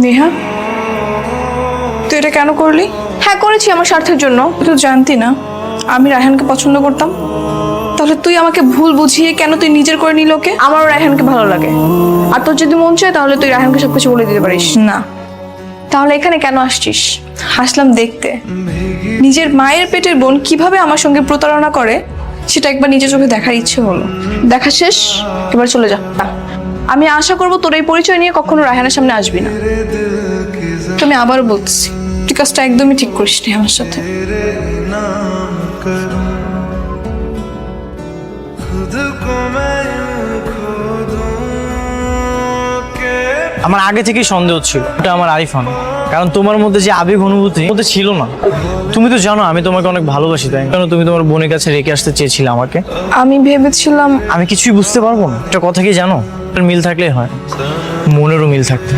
নেহা, তুই এটা কেন করলি? হ্যাঁ করেছি আমার স্বার্থের জন্য। তুই তো জানতি না আমি রায়হানকে পছন্দ করতাম, তাহলে তুই আমাকে ভুল বুঝিয়ে কেন তুই নিজের করে নিল ওকে? আমারও রায়হানকে ভালো লাগে, আর তোর যদি মন চায় তাহলে তুই রায়হানকে সবকিছু বলে দিতে পারিস। না, তাহলে এখানে কেন আসছিস? হাসলাম দেখতে নিজের মায়ের পেটের বোন কিভাবে আমার সঙ্গে প্রতারণা করে সেটা একবার নিজের চোখে দেখার ইচ্ছে হলো। দেখা শেষ, এবার চলে যা। আমি আশা করবো তোর এই পরিচয় নিয়ে কখনো রায়হানের সামনে আসবি না। তুমি আবারও বলতেছি, তুই কাজটা একদমই ঠিক করিস নি আমার সাথে। আমার আগে থেকেই সন্দেহ ছিল এটা আমার আরিফান, কারণ তোমার মধ্যে যে আবেগ অনুভূতি মধ্যে ছিল না। তুমি তো জানো আমি তোমাকে অনেক ভালোবাসি, তাই কেন তুমি তোমার বোনের কাছে রেখে আসতে চেয়েছিলে আমাকে? আমি ভেবেছিলাম আমি কিছুই বুঝতে পারবো না। একটা কথা কি জানো, মিল থাকলেই হয়, মনেরও মিল থাকতে।